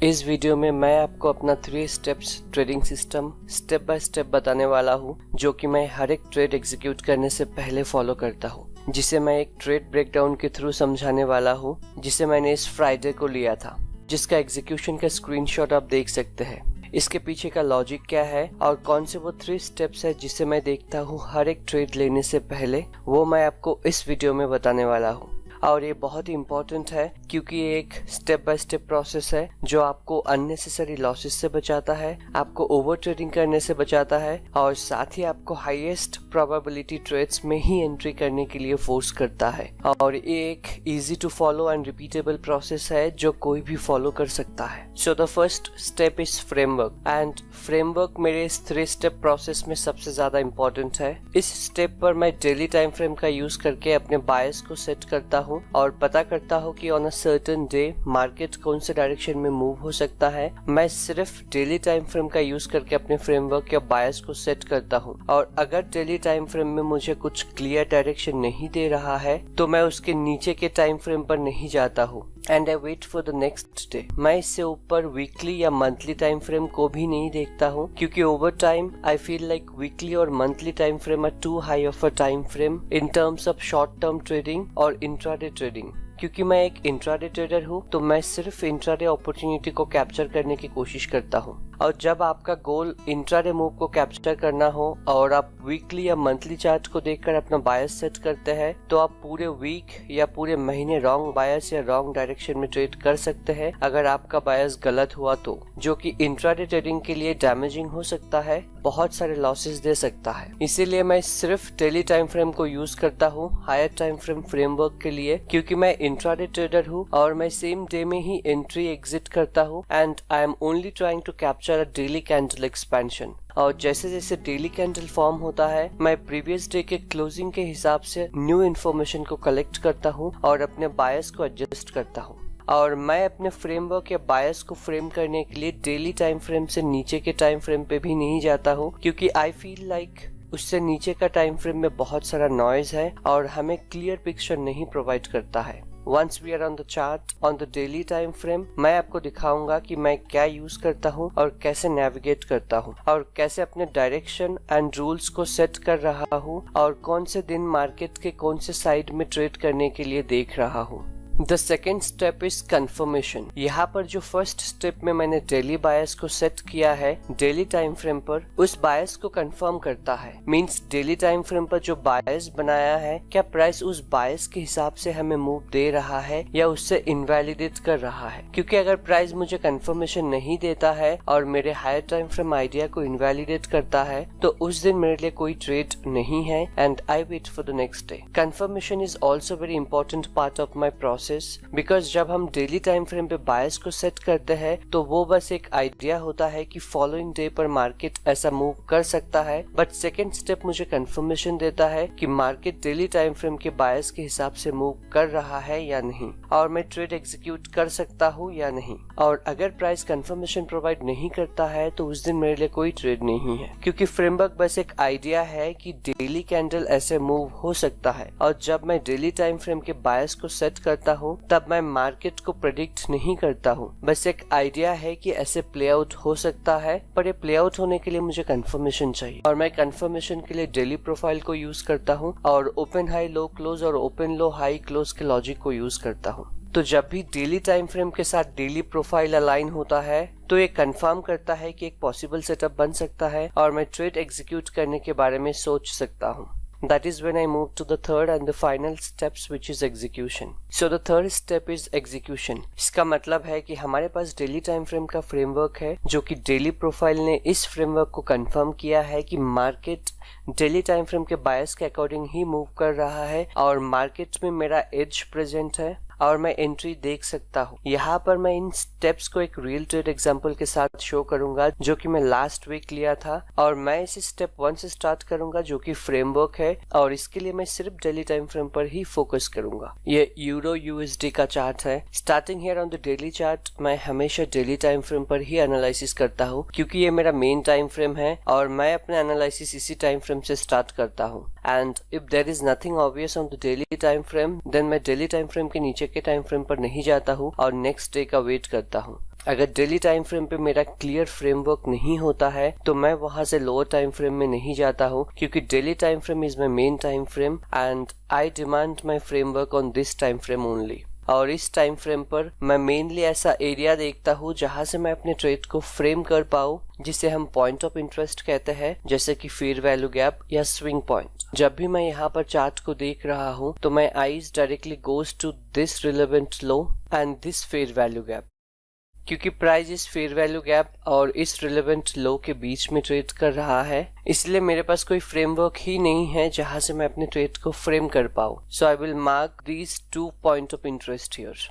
इस वीडियो में मैं आपको अपना 3 steps trading system step by step बताने वाला हूँ, जो कि मैं हर एक ट्रेड एग्जीक्यूट करने से पहले फॉलो करता हूँ, जिसे मैं एक ट्रेड ब्रेकडाउन के थ्रू समझाने वाला हूँ, जिसे मैंने इस फ्राइडे को लिया था, जिसका एग्जीक्यूशन का स्क्रीनशॉट आप देख सकते हैं। इसके पीछे का लॉजिक क्या है और कौन से वो 3 स्टेप्स है जिसे मैं देखता हूँ हर एक ट्रेड लेने से पहले, वो मैं आपको इस वीडियो में बताने वाला हूँ। और ये बहुत ही इम्पोर्टेंट है क्योंकि ये एक स्टेप बाय स्टेप प्रोसेस है जो आपको अननेसेसरी लॉसेस से बचाता है, आपको ओवर ट्रेडिंग करने से बचाता है और साथ ही आपको हाईएस्ट प्रोबेबिलिटी ट्रेड्स में ही एंट्री करने के लिए फोर्स करता है। और ये एक easy to follow and repeatable process है जो कोई भी फॉलो कर सकता है। So the first step is framework, and framework मेरे इस 3 स्टेप प्रोसेस में सबसे ज्यादा इम्पोर्टेंट है। इस स्टेप पर मैं डेली टाइम फ्रेम का यूज करके अपने बायस को सेट करता हूँ और पता करता हूँ कि on a certain day market कौन से डायरेक्शन में मूव हो सकता है। मैं सिर्फ डेली टाइम फ्रेम का यूज करके अपने फ्रेमवर्क या बायस को सेट करता हूँ, और अगर डेली टाइम फ्रेम में मुझे कुछ क्लियर डायरेक्शन नहीं दे रहा है तो मैं उसके नीचे के टाइम फ्रेम पर नहीं जाता हूँ and I wait for the next day. मैं इससे ऊपर वीकली या मंथली टाइम फ्रेम को भी नहीं देखता हूँ, क्योंकि over time I feel like weekly और monthly time frame are too high of a time frame in terms of short term trading और इंट्राडे ट्रेडिंग। क्योंकि मैं एक इंट्राडे ट्रेडर हूँ तो मैं सिर्फ इंट्राडे अपॉर्चुनिटी को कैप्चर करने की कोशिश करता हूँ। और जब आपका गोल इंट्राडे मूव को कैप्चर करना हो और आप वीकली या मंथली चार्ट को देखकर अपना बायस सेट करते हैं, तो आप पूरे वीक या पूरे महीने रॉन्ग बायस या रॉन्ग डायरेक्शन में ट्रेड कर सकते हैं अगर आपका बायस गलत हुआ तो, जो कि इंट्राडे ट्रेडिंग के लिए डैमेजिंग हो सकता है, बहुत सारे लॉसेस दे सकता है। इसीलिए मैं सिर्फ डेली टाइम फ्रेम को यूज करता हूँ हायर टाइम फ्रेम फ्रेमवर्क के लिए, क्योंकि मैं इंट्राडे ट्रेडर हूँ और मैं सेम डे में ही एंट्री एग्जिट करता हूँ and I am only trying to capture a daily candle expansion. और जैसे जैसे डेली कैंडल फॉर्म होता है, मैं प्रीवियस डे के क्लोजिंग के हिसाब से न्यू इन्फॉर्मेशन को कलेक्ट करता हूँ और अपने बायस को एडजस्ट करता हूँ। और मैं अपने फ्रेमवर्क या बायस को फ्रेम करने के लिए डेली टाइम फ्रेम से नीचे के टाइम फ्रेम पे भी नहीं जाता हूँ, क्योंकि आई फील लाइक उससे नीचे का टाइम फ्रेम में बहुत सारा नॉइज है और हमें क्लियर पिक्चर नहीं प्रोवाइड करता है। Once we are on the chart on the daily time frame, मैं आपको दिखाऊंगा कि मैं क्या यूज करता हूँ और कैसे नेविगेट करता हूँ और कैसे अपने डायरेक्शन एंड रूल्स को सेट कर रहा हूँ और कौन से दिन मार्केट के कौन से साइड में ट्रेड करने के लिए देख रहा हूँ। The second step is confirmation. यहाँ पर जो फर्स्ट स्टेप में मैंने डेली बायस को सेट किया है डेली टाइम फ्रेम पर, उस बायस को कंफर्म करता है। मींस डेली टाइम फ्रेम पर जो बायस बनाया है, क्या प्राइस उस बायस के हिसाब से हमें मूव दे रहा है या उससे इनवैलिडेट कर रहा है। क्योंकि अगर प्राइस मुझे कंफर्मेशन नहीं देता है और मेरे हायर टाइम फ्रेम आइडिया को इनवैलिडेट करता है, तो उस दिन मेरे लिए कोई ट्रेड नहीं है and I wait for the next day. Confirmation is also very important part of my process, because जब हम डेली टाइम फ्रेम पे बायस को सेट करते हैं तो वो बस एक आइडिया होता है कि फॉलोइंग डे पर मार्केट ऐसा मूव कर सकता है, बट सेकेंड स्टेप मुझे कंफर्मेशन देता है कि मार्केट डेली टाइम फ्रेम के बायस के हिसाब से मूव कर रहा है या नहीं और मैं ट्रेड एग्जीक्यूट कर सकता हूँ या नहीं। और अगर प्राइस कंफर्मेशन प्रोवाइड नहीं करता है तो उस दिन मेरे लिए कोई ट्रेड नहीं है, क्योंकि फ्रेमवर्क बस एक आइडिया है कि डेली कैंडल ऐसे मूव हो सकता है। और जब मैं डेली टाइम फ्रेम के बायस को सेट करता हूँ तब मैं मार्केट को प्रेडिक्ट नहीं करता हूँ, बस एक आइडिया है कि ऐसे प्ले आउट हो सकता है, पर ये प्ले आउट होने के लिए मुझे कंफर्मेशन चाहिए। और मैं कंफर्मेशन के लिए डेली प्रोफाइल को यूज करता हूँ और ओपन हाई लो क्लोज और ओपन लो हाई क्लोज के लॉजिक को यूज करता हूँ। तो जब भी डेली टाइम फ्रेम के साथ डेली प्रोफाइल अलाइन होता है तो ये कंफर्म करता है कि एक पॉसिबल सेटअप बन सकता है और मैं ट्रेड एग्जीक्यूट करने के बारे में सोच सकता हूँ। That is when I move to the third and the final steps, which is execution. So the third step is execution. इसका मतलब है कि हमारे पास डेली टाइम फ्रेम का फ्रेमवर्क है, जो कि डेली प्रोफाइल ने इस फ्रेमवर्क को कंफर्म किया है कि मार्केट डेली टाइम फ्रेम के बायस के अकॉर्डिंग ही मूव कर रहा है और मार्केट में मेरा एज प्रेजेंट है और मैं एंट्री देख सकता हूँ। यहाँ पर मैं इन स्टेप्स को एक रियल ट्रेड एग्जांपल के साथ शो करूंगा, जो कि मैं लास्ट वीक लिया था, और मैं इसे स्टेप 1 से स्टार्ट करूंगा जो कि फ्रेमवर्क है, और इसके लिए मैं सिर्फ डेली टाइम फ्रेम पर ही फोकस करूंगा। ये यूरो यूएसडी का चार्ट है। Starting here on the daily chart, मैं हमेशा डेली टाइम फ्रेम पर ही एनालिसिस करता हूँ, क्योंकि ये मेरा मेन टाइम फ्रेम है और मैं अपने एनालिसिस इसी टाइम फ्रेम से स्टार्ट करता हूँ। And if there is nothing obvious on the daily time frame, then मैं डेली टाइम फ्रेम के नीचे के टाइम फ्रेम पर नहीं जाता हूँ और नेक्स्ट डे का वेट करता हूँ। अगर डेली टाइम फ्रेम पे मेरा क्लियर फ्रेमवर्क नहीं होता है तो मैं वहां से लोअर टाइम फ्रेम में नहीं जाता हूँ, क्योंकि daily time frame is my main time frame and I demand my framework on this time frame only. और इस टाइम फ्रेम पर मैं मेनली ऐसा एरिया देखता हूँ जहां से मैं अपने ट्रेड को फ्रेम कर पाऊँ, जिसे हम पॉइंट ऑफ इंटरेस्ट कहते हैं, जैसे कि फेयर वैल्यू गैप या स्विंग पॉइंट। जब भी मैं यहाँ पर चार्ट को देख रहा हूँ तो my eyes directly goes to this relevant low and this fair value gap. क्योंकि प्राइस इस फेयर वैल्यू गैप और इस रिलेवेंट लो के बीच में ट्रेड कर रहा है, इसलिए मेरे पास कोई फ्रेमवर्क ही नहीं है जहां से मैं अपने ट्रेड को फ्रेम कर पाऊँ। So I will mark these 2 point of interest here.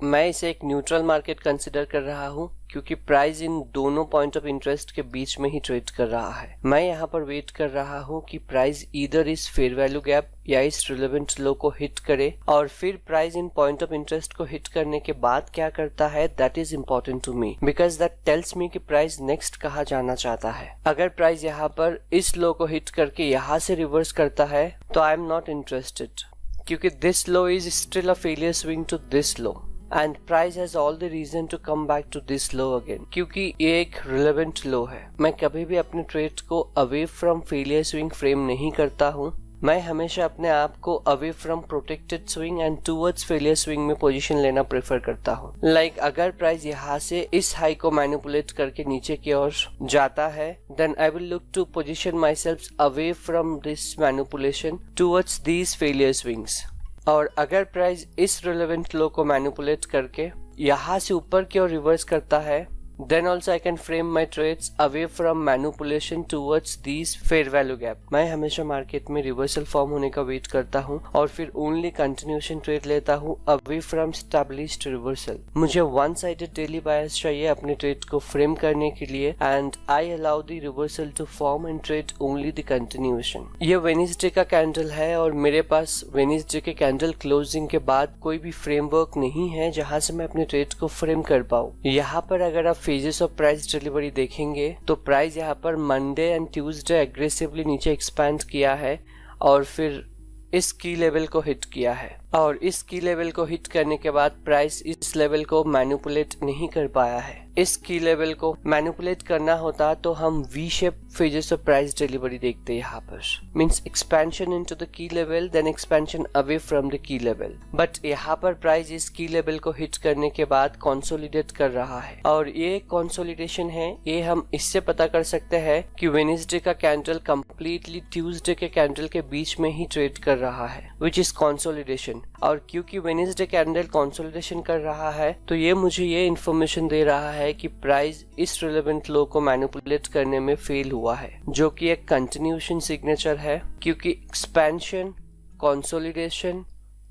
मैं इसे एक न्यूट्रल मार्केट कंसिडर कर रहा हूँ, क्योंकि प्राइस इन दोनों पॉइंट ऑफ इंटरेस्ट के बीच में ही ट्रेड कर रहा है। मैं यहाँ पर वेट कर रहा हूँ कि प्राइस इधर इस फेयर वैल्यू गैप या इस रिलेवेंट लो को हिट करे, और फिर प्राइस इन पॉइंट ऑफ इंटरेस्ट को हिट करने के बाद क्या करता है, that is important to me, because that tells me कि प्राइस नेक्स्ट कहाँ जाना चाहता है। अगर प्राइस यहाँ पर इस लो को हिट करके यहाँ से रिवर्स करता है तो आई एम नॉट इंटरेस्टेड, क्योंकि this low is still a failure swing to this low and price has all the reason to come back to this low again, क्योंकि ये एक रिलेवेंट लो है। मैं कभी भी अपने ट्रेड को away from failure swing frame नहीं करता हूँ। मैं हमेशा अपने आप को away from protected swing and towards failure swing में पोजीशन लेना प्रेफर करता हूँ। लाइक अगर प्राइस यहाँ से इस हाई को मैनिपुलेट करके नीचे की ओर जाता है, then I will look to position myself away from this manipulation towards these failure swings. और अगर प्राइस इस रिलेवेंट लो को मैनिपुलेट करके यहाँ से ऊपर की ओर रिवर्स करता है, then also I can frame my trades away from manipulation towards these fair value gap। मैं हमेशा मार्केट में रिवर्सल फॉर्म होने का वेट करता हूँ और फिर ओनली कंटिन्यूएशन ट्रेड लेता हूँ अवे फ्रॉम स्टैब्लिश्ड रिवर्सल। मुझे वन साइडेड डेली बायस चाहिए अपने ट्रेड को फ्रेम करने के लिए, and I allow the reversal to form and trade only the continuation. ये वेडनेसडे का कैंडल है और मेरे पास वेडनेसडे के कैंडल क्लोजिंग के बाद कोई भी फ्रेमवर्क नहीं है जहाँ से मैं अपने ट्रेड को फ्रेम कर पाऊँ। यहाँ पर अगर आप फेजेस ऑफ प्राइस डिलीवरी देखेंगे तो प्राइस यहाँ पर मंडे एंड ट्यूसडे एग्रेसिवली नीचे एक्सपैंड किया है और फिर इस की लेवल को हिट किया है, और इस की लेवल को हिट करने के बाद प्राइस इस लेवल को मैनिपुलेट नहीं कर पाया है। इस की लेवल को मैनिपुलेट करना होता तो हम V shape phases of price delivery देखते यहाँ पर, means expansion into the key level then expansion away from the key level. But यहाँ पर प्राइस इस की लेवल को हिट करने के बाद कंसोलिडेट कर रहा है, और ये कंसोलिडेशन है ये हम इससे पता कर सकते हैं कि वेडनेसडे का कैंडल कंप्लीटली ट्यूसडे के कैंडल के बीच में ही ट्रेड कर रहा है, विच इज कंसोलिडेशन। और क्योंकि वेडनेसडे कैंडल कंसोलिडेशन कर रहा है तो ये मुझे ये इन्फॉर्मेशन दे रहा है कि प्राइस इस रिलेवेंट लो को मैनिपुलेट करने में फेल हुआ है, जो कि एक कंटिन्यूएशन सिग्नेचर है, क्योंकि expansion, consolidation,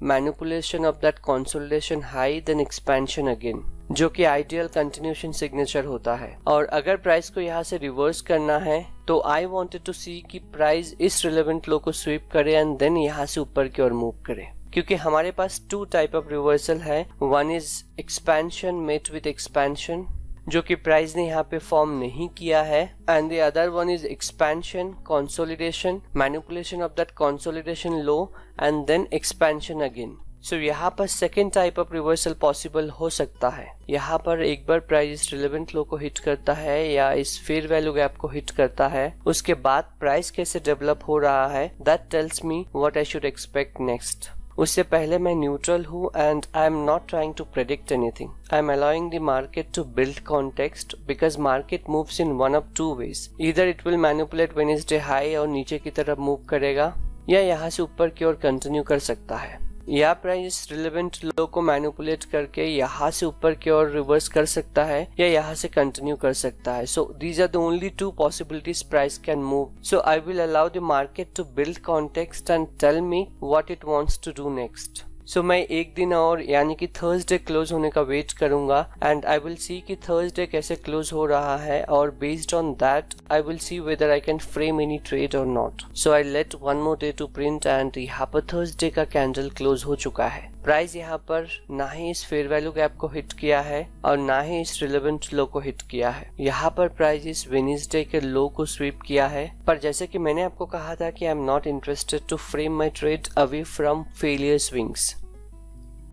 manipulation of that consolidation high then expansion again, जो कि आइडियल कंटिन्यूएशन सिग्नेचर होता है। और अगर प्राइस को यहाँ से रिवर्स करना है तो आई वांटेड टू सी कि प्राइस इस रिलेवेंट लो को स्वीप करे एंड देन यहाँ से ऊपर की ओर मूव करे, क्योंकि हमारे पास 2 टाइप ऑफ रिवर्सल है। One is expansion met with expansion, जो कि प्राइस ने यहाँ पे फॉर्म नहीं किया है, and the other one is expansion, consolidation, manipulation of that consolidation low and then expansion again. So यहाँ पर second type of reversal possible हो सकता है। यहाँ पर एक बार प्राइस रिलेवेंट लो को हिट करता है या इस फेयर वैल्यू गैप को हिट करता है, उसके बाद प्राइस कैसे डेवलप हो रहा है, that tells me what I should expect next. उससे पहले मैं न्यूट्रल हूँ and I am not trying to predict anything. I am allowing the market to build context because market moves in one of 2 ways. Either it will manipulate Wednesday high और नीचे की तरफ move करेगा, या यहाँ से ऊपर की ओर कंटिन्यू कर सकता है, या प्राइस रिलेवेंट लो को मैनिपुलेट करके यहाँ से ऊपर की ओर रिवर्स कर सकता है या यहाँ से कंटिन्यू कर सकता है। So these are the only 2 possibilities price can move. So I will allow the market to build context and tell me what it wants to do next. So मैं एक दिन और यानी कि थर्सडे क्लोज होने का वेट करूंगा and I will सी कि थर्सडे कैसे क्लोज हो रहा है, और based on that I will see whether I can frame any trade और not. So I let one more day to print and यहाँ पर थर्सडे का कैंडल क्लोज हो चुका है। प्राइस यहाँ पर ना ही इस फेयर वैल्यू गैप को हिट किया है और ना ही इस रिलेवेंट लो को हिट किया है। यहाँ पर प्राइस इस वेडनेसडे के लो को स्वीप किया है, पर जैसे कि मैंने आपको कहा था कि I am not interested to frame my trade away from failure swings.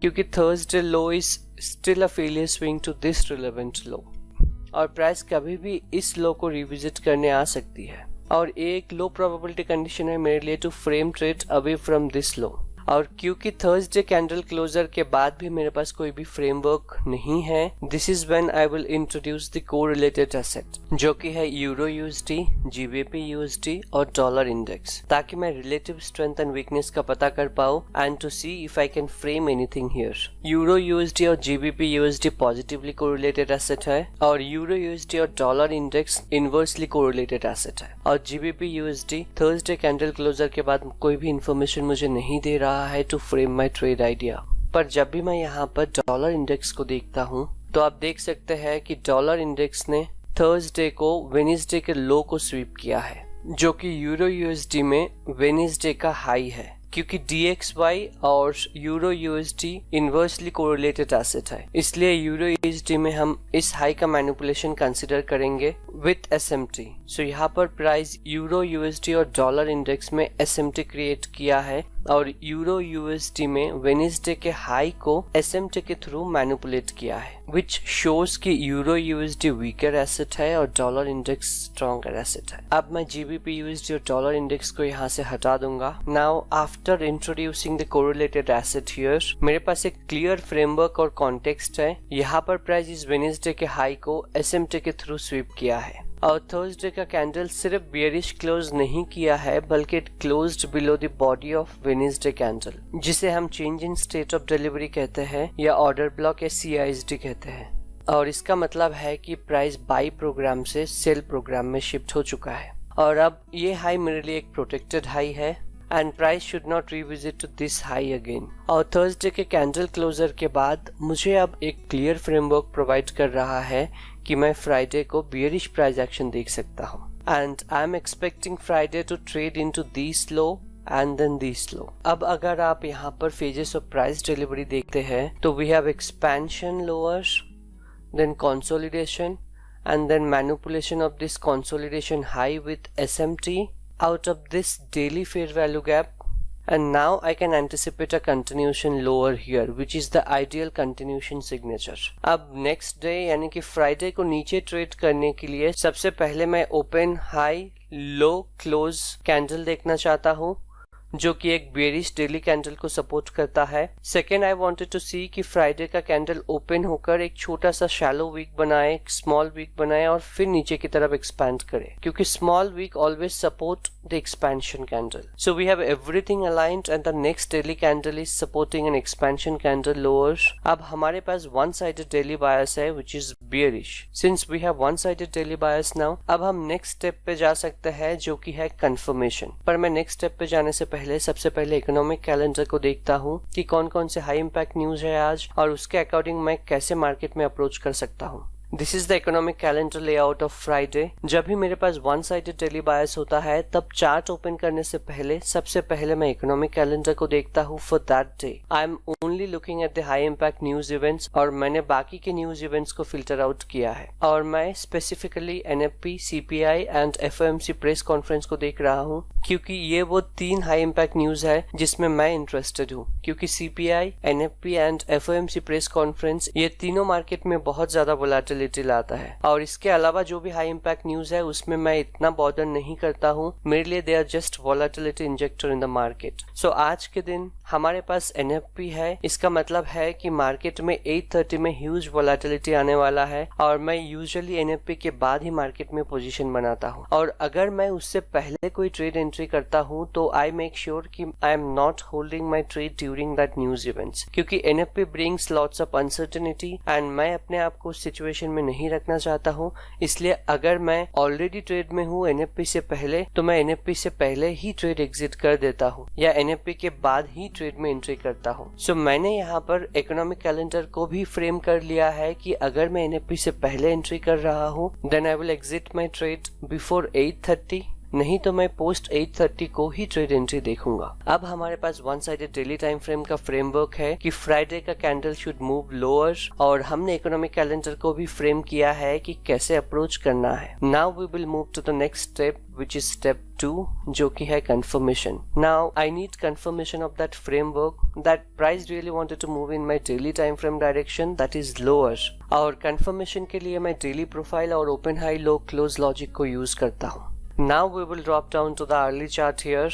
क्योंकि Thursday low is still a failure swing to this relevant low, और प्राइस कभी भी इस लो को रिविजिट करने आ सकती है, और एक लो प्रोबेबिलिटी कंडीशन है मेरे लिए to frame trade away from this low. और क्योंकि थर्सडे कैंडल क्लोजर के बाद भी मेरे पास कोई भी फ्रेमवर्क नहीं है, this is when I will introduce the correlated asset, जो कि है यूरो यूएसडी, जीबीपी यूएसडी और डॉलर इंडेक्स, ताकि मैं रिलेटिव स्ट्रेंथ एंड वीकनेस का पता कर पाऊं and to see if I can frame anything here. Euro USD और GBP USD positively correlated asset है, और यूरो यूएसडी और dollar index inversely correlated asset है, और GBP USD Thursday candle closure के बाद कोई भी इंफॉर्मेशन मुझे नहीं दे रहा है to frame my trade idea. पर जब भी मैं यहाँ पर डॉलर इंडेक्स को देखता हूँ तो आप देख सकते हैं कि डॉलर इंडेक्स ने थर्सडे को वेडनेसडे के लो को स्वीप किया है, जो कि यूरो यूएसडी में वेडनेसडे का हाई है, क्योंकि DXY और euro USD inversely correlated asset है, इसलिए यूरो यूएसडी में हम इस हाई का मैनिपुलेशन कंसीडर करेंगे विथ SMT। सो यहाँ पर प्राइस यूरो यूएसडी और डॉलर इंडेक्स में SMT क्रिएट किया है, और यूरो यूएसडी में वेडनेसडे के हाई को SMT के थ्रू मैनिपुलेट किया है, विच शोज कि यूरो यूएसडी वीकर एसेट है और डॉलर इंडेक्स स्ट्रॉन्गर एसेट है। अब मैं जीबीपी यूएसडी और डॉलर इंडेक्स को यहाँ से हटा दूंगा। Now after introducing the correlated asset here, मेरे पास एक क्लियर फ्रेमवर्क और कॉन्टेक्स्ट है। यहाँ पर प्राइस इस वेडनेसडे के हाई को SMT के थ्रू स्वीप किया है, और थर्सडे का कैंडल सिर्फ बियरिश क्लोज नहीं किया है, बल्कि it closed below the body of Wednesday candle, जिसे हम change in state of delivery कहते हैं, या ऑर्डर ब्लॉक या CISD कहते हैं। और इसका मतलब है कि प्राइस बाई प्रोग्राम से सेल प्रोग्राम में शिफ्ट हो चुका है, और अब ये हाई मेरे लिए एक प्रोटेक्टेड हाई है, and price should not revisit to this high again. और थर्सडे के कैंडल क्लोजर के बाद मुझे अब एक क्लियर फ्रेमवर्क प्रोवाइड कर रहा है कि मैं फ्राइडे को बियरिश प्राइस एक्शन देख सकता हूँ, and I am expecting Friday to trade into this low and then this low. अब अगर आप यहाँ पर फेजेस ऑफ प्राइस डिलीवरी देखते हैं तो we have expansion lower, then consolidation, and then manipulation of this consolidation high with SMT out of this daily fair value gap, and now I can anticipate a continuation lower here, which is the ideal continuation signature. अब next day यानी कि Friday को नीचे trade करने के लिए सबसे पहले मैं open high low close candle देखना चाहता हूँ, जो कि एक बेरिश डेली कैंडल को सपोर्ट करता है। सेकेंड, आई वांटेड टू सी कि फ्राइडे का कैंडल ओपन होकर एक छोटा सा शैलो वीक बनाए, एक स्मॉल वीक बनाए और फिर नीचे की तरफ एक्सपैंड करे, क्योंकि small wick always support the expansion candle. So we have everything aligned and the next daily candle is supporting an expansion candle lower. अब हमारे पास वन साइडेड डेली बायस है which is bearish. Since we have one sided daily bias now, अब हम next step पे जा सकते हैं जो कि है कंफर्मेशन। पर मैं नेक्स्ट स्टेप पे जाने से सबसे पहले इकोनॉमिक कैलेंडर को देखता हूँ कि कौन कौन से हाई इम्पैक्ट न्यूज है आज, और उसके अकॉर्डिंग मैं कैसे मार्केट में अप्रोच कर सकता हूँ। This is the economic calendar layout of Friday. जब भी मेरे पास वन साइडेड डेली बायस होता है तब चार्ट ओपन करने से पहले सबसे पहले मैं इकोनॉमिक कैलेंडर को देखता हूँ for that day. I am only looking at the high impact news events, और मैंने बाकी के न्यूज इवेंट्स को फिल्टर आउट किया है, और मैं specifically NFP, CPI and FOMC press conference को देख रहा हूँ, क्योंकि ये वो तीन हाई इम्पैक्ट न्यूज है जिसमें मैं इंटरेस्टेड हूँ। क्योंकि CPI, NFP and FOMC press conference ये तीनों मार्केट में बहुत ज्यादा वोलेटिलिटी लाता है, और इसके अलावा जो भी हाई इम्पैक्ट न्यूज है उसमें मैं इतना बॉदर नहीं करता हूँ। मेरे लिए they are just volatility injector in the market. So आज के दिन हमारे पास NFP है, इसका मतलब है कि मार्केट में 8:30 में ह्यूज वोलेटिलिटी आने वाला है, और मैं यूजुअली NFP के बाद ही मार्केट में पोजीशन बनाता हूँ। और अगर मैं उससे पहले कोई ट्रेड एंट्री करता हूँ तो आई मेक श्योर कि I am not holding my trade during that news events, क्योंकि NFP brings lots of uncertainty and मैं अपने आप को सिचुएशन में नहीं रखना चाहता हूँ। इसलिए अगर मैं ऑलरेडी ट्रेड में हूँ NFP से पहले, तो मैं NFP से पहले ही ट्रेड एग्जिट कर देता हूँ या NFP के बाद ही ट्रेड में एंट्री करता हूँ। सो मैंने यहाँ पर इकोनॉमिक कैलेंडर को भी फ्रेम कर लिया है कि अगर मैं NFP से पहले एंट्री कर रहा हूँ then I will exit my trade before 8:30 नहीं तो मैं पोस्ट 8:30 को ही ट्रेड एंट्री देखूंगा। अब हमारे पास one sided daily time frame का फ्रेमवर्क है कि फ्राइडे का कैंडल शुड मूव लोअर, और हमने इकोनॉमिक कैलेंडर को भी फ्रेम किया है कि कैसे अप्रोच करना है। Now we will move to the next step which is step 2, जो कि है confirmation. Now I need confirmation of that framework that price really wanted to move in my daily time frame direction, that is lower. और confirmation के लिए मैं daily profile और open high low close logic को use करता हूँ। Now we will drop down to the early chart here,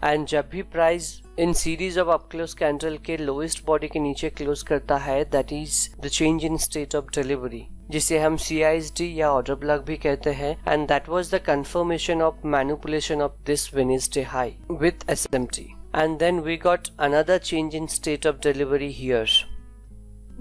and जब भी price इन series of up close candle के लोएस्ट बॉडी के नीचे क्लोज करता है, that is the change in state of delivery, जिसे हम CISD या ऑर्डर ब्लॉक भी कहते हैं, and that was the confirmation of manipulation of this Wednesday high with SMT, and then we got another change in state of delivery here.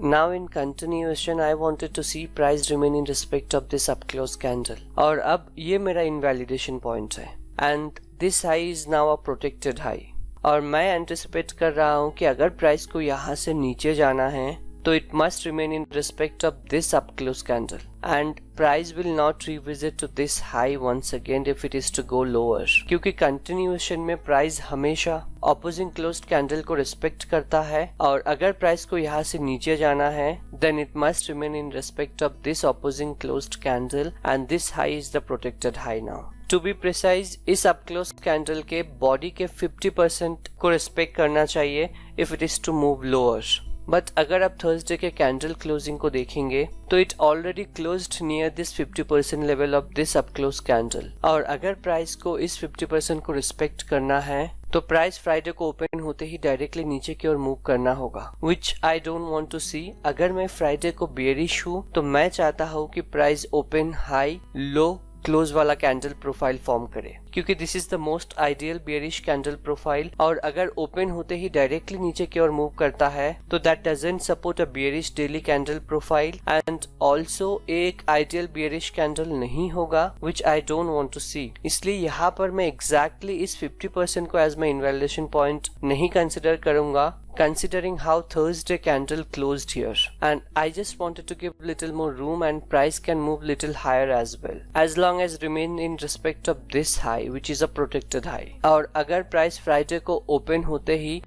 Now in continuation I wanted to see price remain in respect of this up close candle, और अब ये मेरा invalidation point है, and this high is now a protected high. और मैं anticipate कर रहा हूँ कि अगर प्राइस को यहाँ से नीचे जाना है तो it must remain in respect of this up close candle, and price will not revisit to this high once again if it is to go lower, क्योंकि कंटिन्यूएशन में प्राइस हमेशा ऑपोजिंग क्लोज्ड कैंडल को respect करता है, और अगर price को यहाँ से नीचे जाना है then it must remain in respect of this opposing closed candle, and this high is the protected high now. To be precise, इस अप क्लोज कैंडल के बॉडी के 50% को रिस्पेक्ट करना चाहिए if it is to move lower. But अगर आप Thursday के candle closing को देखेंगे तो it already closed near this 50% level of this up close candle, और अगर प्राइस को इस 50% को रिस्पेक्ट करना है तो प्राइस फ्राइडे को ओपन होते ही डायरेक्टली नीचे की ओर मूव करना होगा, विच आई डोंट वांट टू सी. अगर मैं फ्राइडे को बेयरिश हूँ तो मैं चाहता हूँ कि price open high low close वाला कैंडल प्रोफाइल फॉर्म करे, क्योंकि this is the most ideal bearish candle profile, और अगर ओपन होते ही डायरेक्टली नीचे की ओर मूव करता है तो that doesn't support a bearish daily candle profile, and also एक आइडियल बेयरिश कैंडल नहीं होगा, विच आई डोंट वांट टू सी. इसलिए यहाँ पर मैं एग्जैक्टली इस 50% को एज माई इनवैलिडेशन पॉइंट नहीं कंसिडर करूंगा, considering how Thursday candle closed here, and I just wanted to give little more room, and price can move little higher as well, as long as remain in respect of this high which is a protected high. और अगर price Friday को open होते ही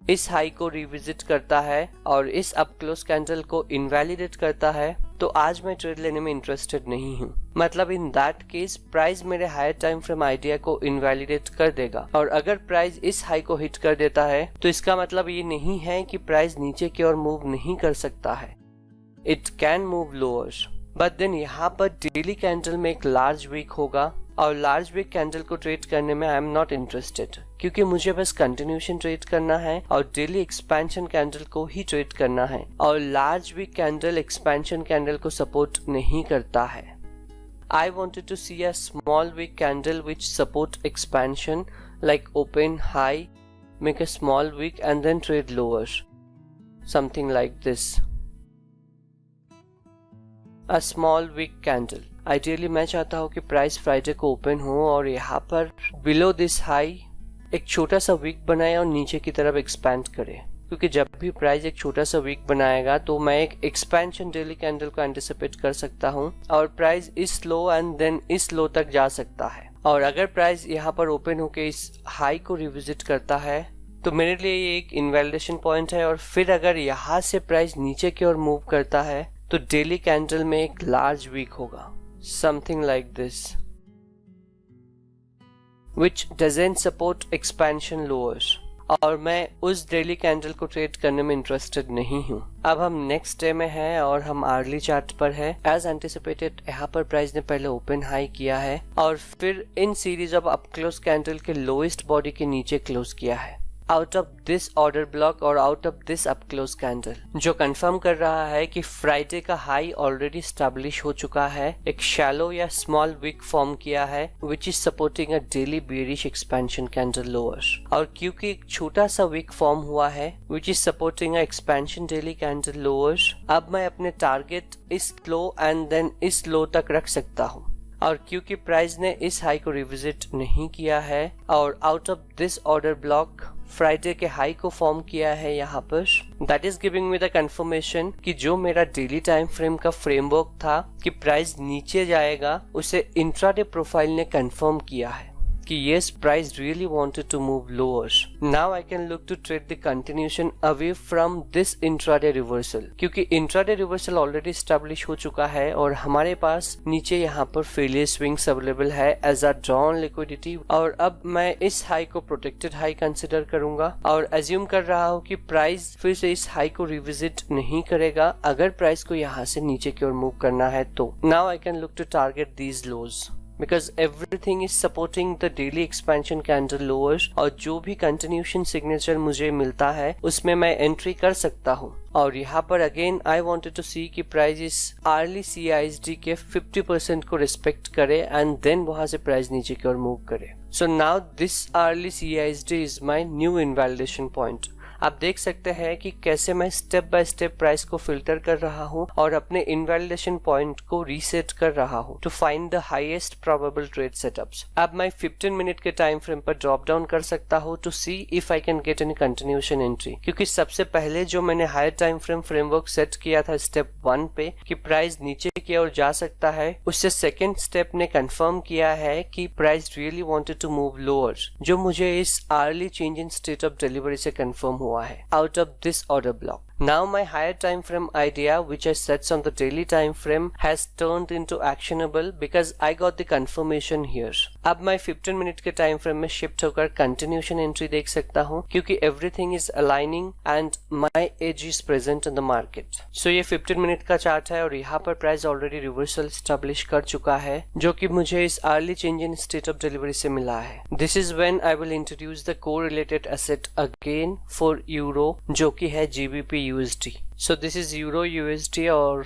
इस high को revisit करता है और इस अप क्लोज कैंडल को इनवैलिडेट करता है तो आज मैं ट्रेड लेने में इंटरेस्टेड नहीं हूँ. मतलब इन दैट केस प्राइस मेरे हायर टाइम फ्रेम आइडिया को इनवैलिडेट कर देगा, और अगर प्राइस इस हाई को हिट कर देता है तो इसका मतलब ये नहीं है कि प्राइस नीचे की ओर मूव नहीं कर सकता है. It can move lower, but then यहाँ पर डेली कैंडल में एक लार्ज वीक होगा, और लार्ज वीक कैंडल को ट्रेड करने में आई एम नॉट इंटरेस्टेड, क्योंकि मुझे बस कंटिन्यूएशन ट्रेड करना है और डेली एक्सपेंशन कैंडल को ही ट्रेड करना है, और large wick candle expansion candle को सपोर्ट नहीं करता है. I wanted to see a small wick candle which support expansion, like open high, make a small wick and then trade lower, something like this. A small wick candle. Ideally मैं चाहता हूँ कि price Friday को open हो और यहाँ पर below this high एक छोटा सा विक बनाए और नीचे की तरफ एक्सपैंड करे, क्योंकि जब भी प्राइस एक छोटा सा वीक बनाएगा तो मैं एक एक्सपेंशन डेली कैंडल को एंटिसिपेट कर सकता हूं, और प्राइस इस लो एंड देन इस लो तक जा सकता है. और अगर प्राइस यहां पर ओपन होकर इस हाई को रिविजिट करता है तो मेरे लिए ये एक इनवैलिडेशन पॉइंट है, और फिर अगर यहां से प्राइस नीचे की ओर मूव करता है तो डेली कैंडल में एक लार्ज वीक होगा, something like this, which doesn't support expansion lower. और मैं उस डेली कैंडल को ट्रेड करने में इंटरेस्टेड नहीं हूँ. अब हम नेक्स्ट डे में हैं और हम आर्ली चार्ट पर है. एज एंटिसिपेटेड यहाँ पर प्राइस ने पहले ओपन हाई किया है और फिर in series of up close candle के लोएस्ट बॉडी के नीचे क्लोज किया है, out of this order block और out of this up close candle, जो कंफर्म कर रहा है कि फ्राइडे का हाई ऑलरेडी स्टैब्लिश हो चुका है, एक शैलो या स्मॉल विक फॉर्म किया है which is supporting a daily bearish expansion candle lower. और क्योंकि एक छोटा सा विक फॉर्म हुआ है which is supporting a expansion daily candle lower, अब मैं अपने टारगेट इस लो एंड देन इस लो तक रख सकता हूँ. और क्योंकि प्राइस ने इस हाई को रिविजिट नहीं किया है और out of this order block Friday के हाई को फॉर्म किया है यहाँ पर। That is giving me the confirmation कि जो मेरा डेली टाइम फ्रेम का फ्रेमवर्क था कि प्राइस नीचे जाएगा, उसे इंट्राडे प्रोफाइल ने कंफर्म किया है कि yes, price really wanted to move lower. Now I can look to trade the continuation away from this intraday reversal, क्योंकि intraday reversal already established हो चुका है और हमारे पास नीचे यहाँ पर failure swings अवेलेबल है as a drawn liquidity। और अब मैं इस हाई को प्रोटेक्टेड हाई कंसिडर करूंगा और एज्यूम कर रहा हूँ कि प्राइस फिर से इस हाई को रिविजिट नहीं करेगा अगर प्राइस को यहाँ से नीचे की ओर मूव करना है तो। Now I can look to target these lows because everything is supporting the daily expansion candle lowers और जो भी continuation signature मुझे मिलता है उसमें मैं एंट्री कर सकता हूँ। और यहाँ पर अगेन आई वांटेड टू सी कि प्राइस इस अर्ली CISD के 50% को रिस्पेक्ट करे एंड देन वहां से प्राइस नीचे की ओर मूव करे। So now this early CISD is my new invalidation point. आप देख सकते हैं कि कैसे मैं स्टेप बाय स्टेप प्राइस को फिल्टर कर रहा हूँ और अपने इनवैलिडेशन पॉइंट को रीसेट कर रहा हूँ to find the highest probable trade setups. अब मैं 15 मिनट के टाइम फ्रेम पर ड्रॉप डाउन कर सकता हूँ to see if I can get any continuation entry, क्योंकि सबसे पहले जो मैंने higher time frame framework set किया था स्टेप 1 पे कि प्राइस नीचे की ओर जा सकता है, उससे सेकेंड स्टेप ने कंफर्म किया है कि price really wanted to move lower, जो मुझे इस early change in state of delivery से कंफर्म हुआ है out of this order block. Now my higher time frame idea which I set on the daily time frame has turned into actionable because I got the confirmation here. अब मैं 15 minute के time frame में shift होकर continuation entry देख सकता हूँ क्योंकि everything is aligning and my edge is present in the market. So ये 15 मिनट का चार्ट है और यहाँ पर प्राइस ऑलरेडी रिवर्सल स्टैब्लिश कर चुका है जो कि मुझे इस early change in state of delivery से मिला है। This is when I will introduce the correlated asset again for euro जो कि है GBP USD। So this is euro USD और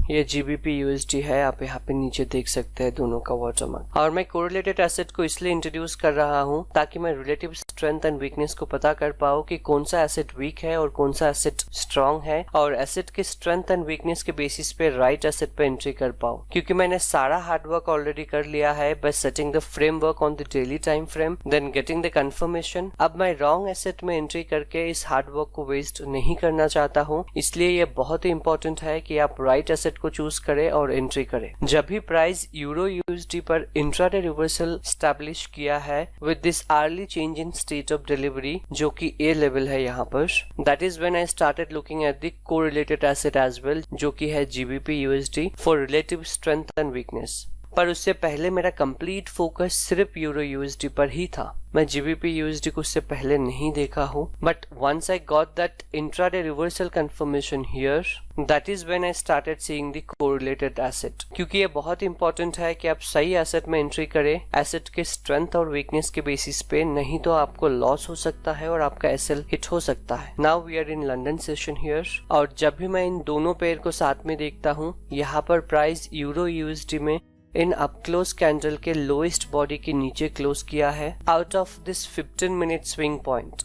ये GBP USD है। आप यहाँ पे नीचे देख सकते हैं दोनों का वाटरमार्क। और मैं कोरिलेटेड एसेट को इसलिए इंट्रोड्यूस कर रहा हूँ ताकि मैं रिलेटिव स्ट्रेंथ एंड वीकनेस को पता कर पाऊँ कि कौन सा एसेट वीक है और कौन सा एसेट स्ट्रांग है और एसेट के स्ट्रेंथ एंड वीकनेस के बेसिस पे राइट एसेट पे एंट्री कर पाऊँ, क्योंकि मैंने सारा हार्डवर्क ऑलरेडी कर लिया है by setting the framework on the daily time frame then getting the confirmation. अब मैं रॉन्ग एसेट में एंट्री करके इस हार्डवर्क को वेस्ट नहीं करना चाहता हूँ, इसलिए ये बहुत ही इंपॉर्टेंट है कि आप राइट एसेट को चूज करें और एंट्री करें। जब भी प्राइस यूरो यूएसडी पर इंट्राडे रिवर्सल स्टैब्लिश किया है with this early change in state of delivery जो कि ए लेवल है यहाँ पर, that is when I started looking at the correlated asset as well जो कि है GBP USD for relative strength and weakness. पर उससे पहले मेरा कंप्लीट फोकस सिर्फ यूरो यूएसडी पर ही था। मैं जीबीपी यूएसडी को उससे पहले नहीं देखा हूँ, but once I got that intraday reversal confirmation here that is when I started seeing the correlated asset, क्योंकि ये बहुत इंपॉर्टेंट है कि आप सही एसेट में एंट्री करें एसेट के स्ट्रेंथ और वीकनेस के बेसिस पे, नहीं तो आपको लॉस हो सकता है और आपका एसएल हिट हो सकता है। Now we are in London session here और जब भी मैं इन दोनों पेयर को साथ में देखता हूँ, यहाँ पर प्राइस यूरो यूएसडी में इन अप क्लोज कैंडल के लोएस्ट बॉडी के नीचे क्लोज किया है out of this 15 minute swing point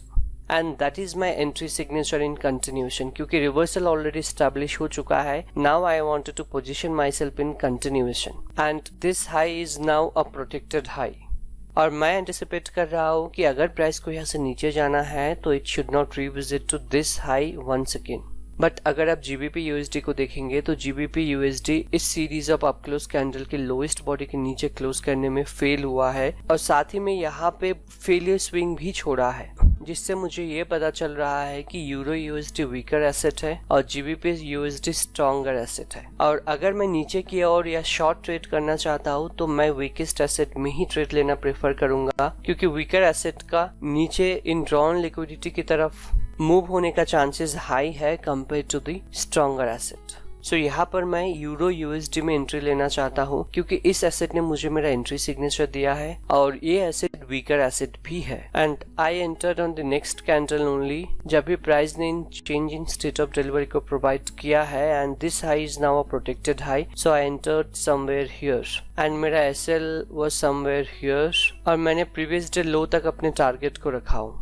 and that is my entry signature in continuation, क्योंकि रिवर्सल ऑलरेडी स्टैब्लिश हो चुका है। Now I wanted to position myself in continuation and this high is now a protected high और मैं anticipate कर रहा हूँ कि अगर प्राइस को यहाँ से नीचे जाना है तो it should not revisit to this high once again. But अगर आप जीबीपी यूएसडी को देखेंगे तो जीबीपी यूएसडी इस series of up close candle के लोएस्ट बॉडी के नीचे क्लोज करने में फेल हुआ है और साथ ही में यहाँ पे फेलियर स्विंग भी छोड़ा है, जिससे मुझे ये पता चल रहा है कि यूरो यूएसडी वीकर एसेट है और जीबीपी यूएसडी स्ट्रॉन्गर एसेट है। और अगर मैं नीचे की ओर या शॉर्ट ट्रेड करना चाहता हूँ तो मैं वीकेस्ट एसेट में ही ट्रेड लेना प्रेफर करूंगा, क्योंकि वीकर एसेट का नीचे इन ड्रॉन लिक्विडिटी की तरफ मूव होने का चांसेस हाई है compare to the stronger asset. So यहाँ पर मैं यूरो यूएसडी में एंट्री लेना चाहता हूँ क्योंकि इस एसेट ने मुझे मेरा एंट्री सिग्नेचर दिया है और ये एसेट वीकर एसेट भी है and I entered on the next candle only जब भी प्राइस ने in change in state of delivery को प्रोवाइड किया है and this high is now a protected high. So I entered somewhere here and मेरा SL was somewhere here और मैंने previous day लो तक अपने टारगेट को रखा हूँ।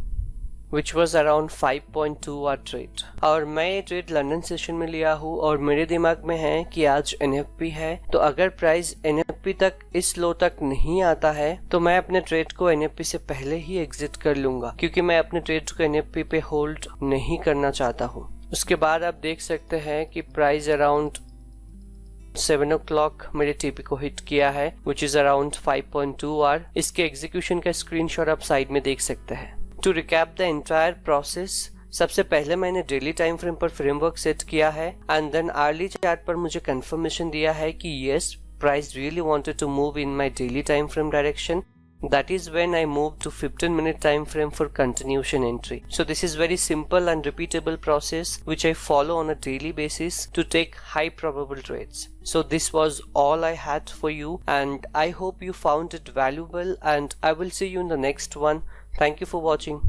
which was around 5.2 hour trade. और मैं ये ट्रेड लंदन सेशन में लिया हूँ और मेरे दिमाग में है कि आज NFP है, तो अगर प्राइस NFP तक इस लो तक नहीं आता है तो मैं अपने ट्रेड को NFP से पहले ही एग्जिट कर लूंगा, क्योंकि मैं अपने ट्रेड को NFP पे होल्ड नहीं करना चाहता हूँ। उसके बाद आप देख सकते हैं कि प्राइस अराउंड 7 o'clock मेरे TP को हिट किया है, विच इज अराउंड 5.2 आवर। इसके एग्जीक्यूशन का स्क्रीनशॉट आप साइड में देख सकते हैं। To recap the entire process, सबसे पहले मैंने डेली टाइम फ्रेम पर फ्रेमवर्क सेट किया है एंड देन आर्ली चार्ट पर मुझे कंफर्मेशन दिया है कि yes, price really wanted to move in my daily time frame direction. That is when I moved to 15-minute time frame for continuation entry. So this is very simple and repeatable process which I follow on a daily basis to take high probable trades. So this was all I had for you and I hope you found it valuable, and I will see you in the next one. Thank you for watching.